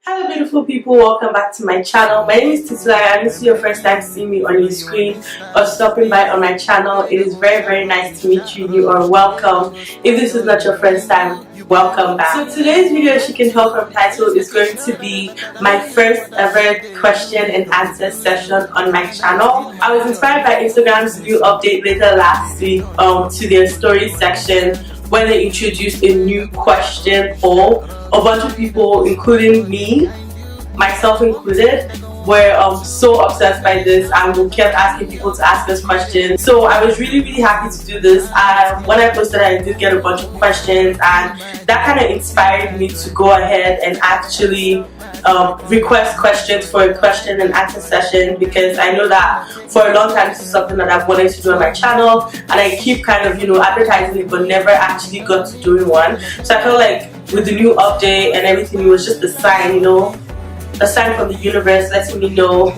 Hello beautiful people, welcome back to my channel. My name is Titulai and this is your first time seeing me on your screen or stopping by on my channel. It is very nice to meet you. You are welcome. If this is not your first time, welcome back. So today's video, as you can tell from title, is going to be my first ever question and answer session on my channel. I was inspired by Instagram's new update later last week to their story section, when they introduced a new question poll. A bunch of people, including me, myself included, were so obsessed by this and we kept asking people to ask us questions. So I was really happy to do this. When I posted, I did get a bunch of questions, and that kind of inspired me to go ahead and actually request questions for a question and answer session, because I know that for a long time this is something that I've wanted to do on my channel, and I keep kind of advertising it but never actually got to doing one. So I felt like with the new update and everything, it was just a sign, a sign from the universe letting me know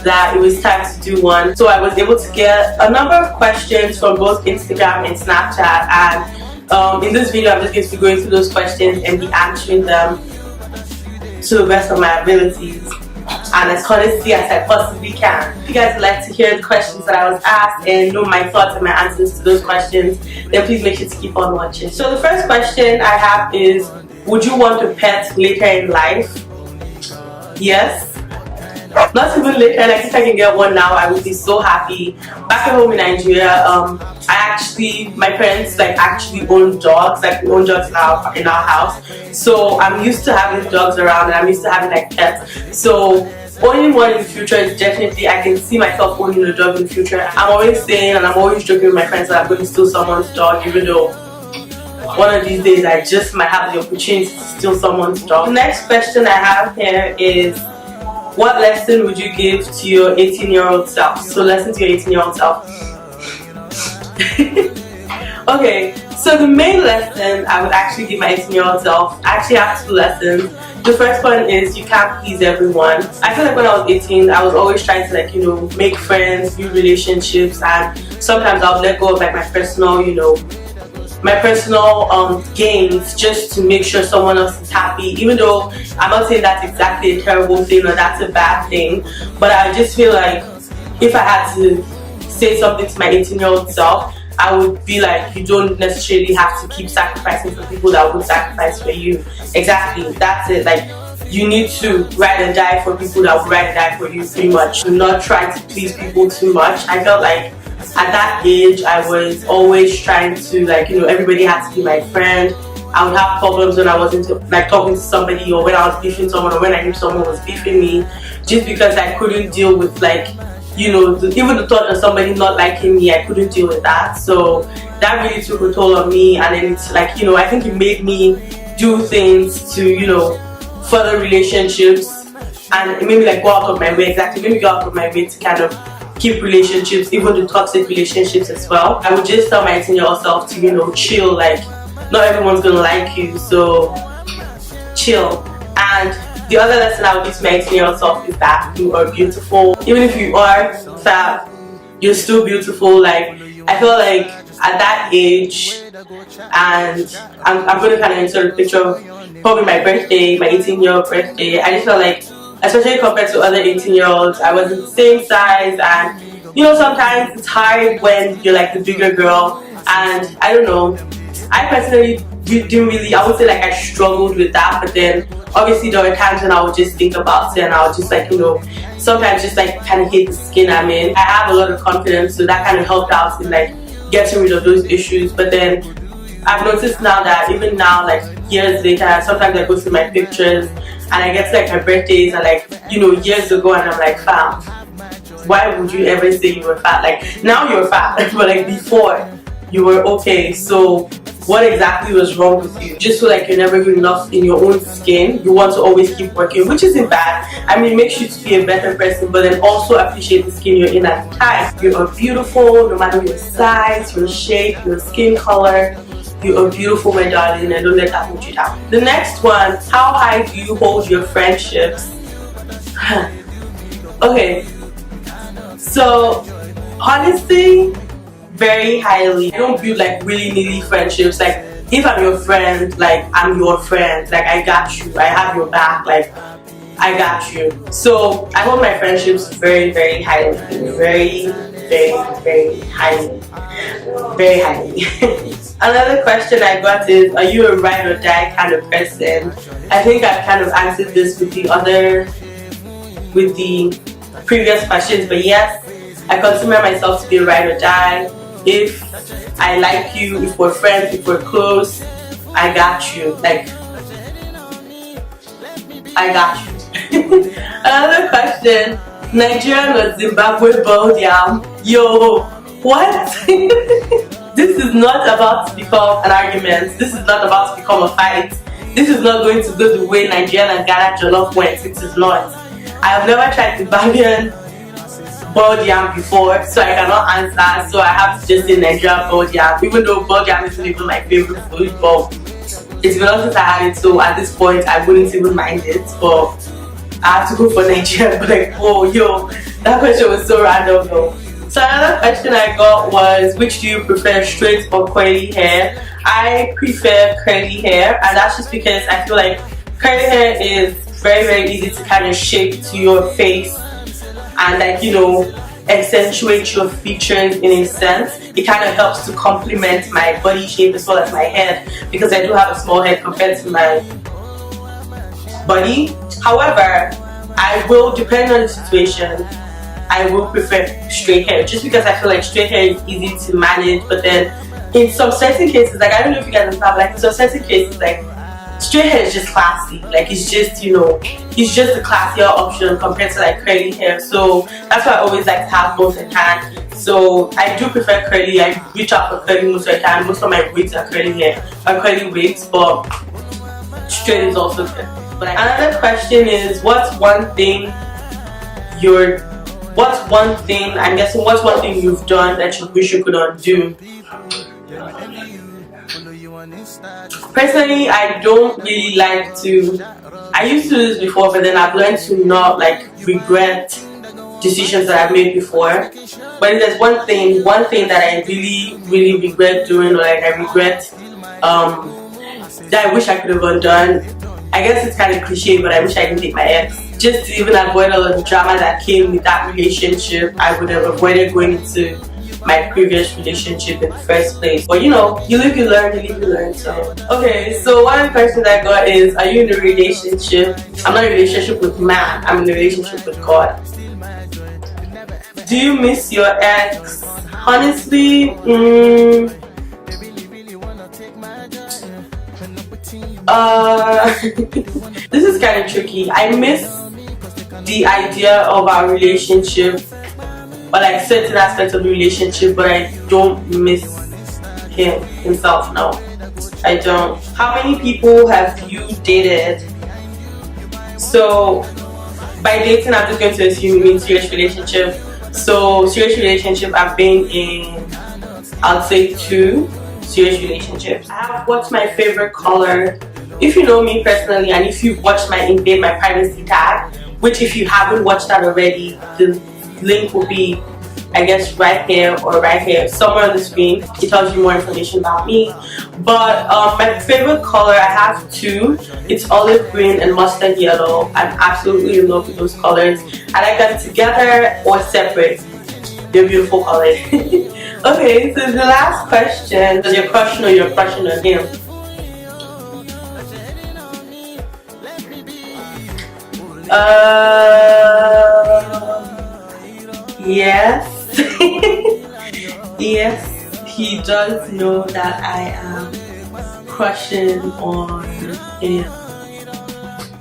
that it was time to do one. So I was able to get a number of questions from both Instagram and Snapchat, and in this video I'm just going to be going through those questions and be answering them to the best of my abilities and as honestly as I possibly can. If you guys would like to hear the questions that I was asked and know my thoughts and my answers to those questions, then please make sure to keep on watching. So the first question I have is, would you want a pet later in life? Yes. Not even later, like if I can get one now, I would be so happy. Back at home in Nigeria, my parents actually own dogs, we own dogs in our house. So I'm used to having dogs around and I'm used to having pets. So owning one in the future is definitely, I can see myself owning a dog in the future. I'm always saying and I'm always joking with my friends that I'm going to steal someone's dog, even though one of these days I just might have the opportunity to steal someone's dog. The next question I have here is, what lesson would you give to your 18-year-old self? So lesson to your 18-year-old self. Okay, so the main lesson I would actually give my 18-year-old self, I actually have two lessons. The first one is, you can't please everyone. I feel like when I was 18, I was always trying to make friends, build relationships, and sometimes I would let go of my personal, gains just to make sure someone else is happy, even though I'm not saying that's exactly a terrible thing or that's a bad thing, but I just feel like if I had to say something to my 18-year-old self, I would be like, you don't necessarily have to keep sacrificing for people that would sacrifice for you. Exactly, that's it. You need to ride and die for people that would ride and die for you, pretty much. Do not try to please people too much. I felt like at that age I was always trying to everybody had to be my friend. I would have problems when I wasn't talking to somebody, or when I was beefing someone, or when I knew someone was beefing me, just because I couldn't deal with even the thought of somebody not liking me. I couldn't deal with that. So that really took a toll on me, and then it's I think it made me do things to further relationships, and it made me go out of my way. Exactly, made me go out of my way to kind of keep relationships, even the toxic relationships as well. I would just tell my 18-year-old self to chill. Not everyone's gonna like you, so chill. And the other lesson I would give to my 18-year-old self is that you are beautiful. Even if you are fat, you're still beautiful. I feel like at that age, and I'm going to kind of insert a picture of probably my birthday, my 18-year-old birthday. I just felt like, especially compared to other 18-year-olds, I was in the same size, and sometimes it's hard when you're the bigger girl, and I don't know, I personally didn't really, I would say I struggled with that, but then obviously there were times when I would just think about it and I would just sometimes just kind of hate the skin I'm in. I have a lot of confidence, so that kind of helped out in getting rid of those issues. But then I've noticed now that even now, years later, sometimes I go through my pictures and I get to my birthdays and years ago, and I'm like, fam, why would you ever say you were fat? Now you're fat, but before you were okay. So what exactly was wrong with you? Just feel you're never good enough in your own skin. You want to always keep working, which isn't bad. I mean, it makes you to be a better person, but then also appreciate the skin you're in at the time. You are beautiful, no matter your size, your shape, your skin color. You are beautiful, my darling, and don't let that hold you down. The next one, how high do you hold your friendships? Okay, so honestly, very highly. I don't build willy-nilly friendships. If I'm your friend, I'm your friend. I got you, I have your back. I got you. So I hold my friendships very, very highly. Very, very, very highly. Very highly. Another question I got is, are you a ride or die kind of person? I think I've kind of answered this with the previous questions, but yes, I consider myself to be a ride or die. If I like you, if we're friends, if we're close, I got you. Like, I got you. Another question, Nigerian or Zimbabwe boiled yam? Yo, what? This is not about to become an argument. This is not about to become a fight. This is not going to go the way Nigeria and Ghana jollof went. It is not. I have never tried Zimbabwean boiled yam before, so I cannot answer. So I have to just say Nigerian boiled yam, even though boiled yam isn't even my favorite food. But it's been long since I had it, so at this point I wouldn't even mind it. But I have to go for Nigeria. But like, oh yo, that question was so random though. So another question I got was, which do you prefer, straight or curly hair? I prefer curly hair, and that's just because I feel like curly hair is very, very easy to kind of shape to your face and, like, you know, accentuate your features in a sense. It kind of helps to complement my body shape as well as my head, because I do have a small head compared to my body. However, I will, depending on the situation, I will prefer straight hair, just because I feel like straight hair is easy to manage. But then in some certain cases, like, I don't know if you guys understand, like in some certain cases, like, straight hair is just classy. Like, it's just, you know, it's just a classier option compared to like curly hair. So that's why I always like to have both in hand. So I do prefer curly. I reach out for curly most of the time. Most of my wigs are curly hair, or curly wigs, but straight is also good. But another question is, what's one thing you've done that you wish you could undo? Personally, I don't really like to. I used to do this before, but then I've learned to not like regret decisions that I've made before. But if there's one thing that I really, really regret doing, or like I regret that I wish I could have undone. I guess it's kind of cliche, but I wish I didn't date my ex. Just to even avoid all of the drama that came with that relationship, I would have avoided going into my previous relationship in the first place. But you know, you live, you learn, you live, you learn. So okay, so one of the questions I got is, are you in a relationship? I'm not in a relationship with man, I'm in a relationship with God. Do you miss your ex? Honestly, this is kind of tricky. I miss the idea of our relationship, or like certain aspects of the relationship, but I don't miss himself. No, I don't. How many people have you dated? So by dating, I'm just going to assume you mean serious relationship. So serious relationship, I've been in, I'll say 2 serious relationships. I have, what's my favorite color? If you know me personally, and if you've watched my Invade My Privacy tag, which if you haven't watched that already, the link will be, I guess, right here or right here, somewhere on the screen. It tells you more information about me. But my favorite color, I have 2. It's olive green and mustard yellow. I'm absolutely in love with those colors. I like them together or separate. They're beautiful colors. Okay, so the last question, does your crush know you're crushing on him? Yes. Yes, he does know that I am crushing on him.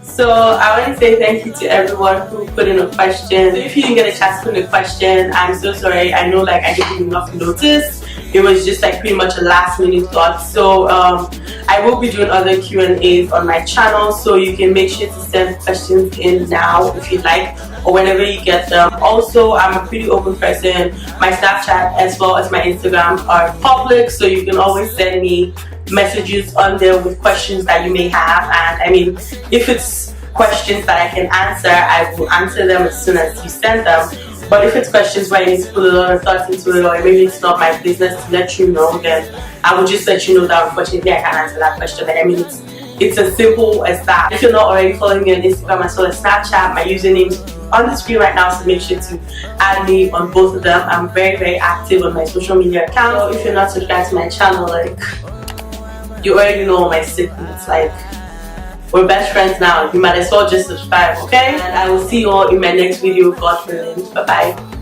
So I want to say thank you to everyone who put in a question. If you didn't get a chance to put in a question, I'm so sorry. I know, like, I didn't give enough notice. It was just like pretty much a last minute thought. So I will be doing other Q&As on my channel, so you can make sure to send questions in now if you'd like, or whenever you get them. Also, I'm a pretty open person. My Snapchat as well as my Instagram are public, so you can always send me messages on there with questions that you may have. And I mean, if it's questions that I can answer, I will answer them as soon as you send them. But if it's questions where I need to put a lot of thought into it, or maybe it's not my business to let you know, then I will just let you know that unfortunately I can't answer that question. Like, I mean, It's as simple as that. If you're not already following me on Instagram as well as Snapchat, my username is on the screen right now, so make sure to add me on both of them. I'm very active on my social media accounts. So if you're not subscribed to my channel, like, you already know my secrets. Like, we're best friends now. You might as well just subscribe, okay? And I will see you all in my next video, God willing. Bye bye.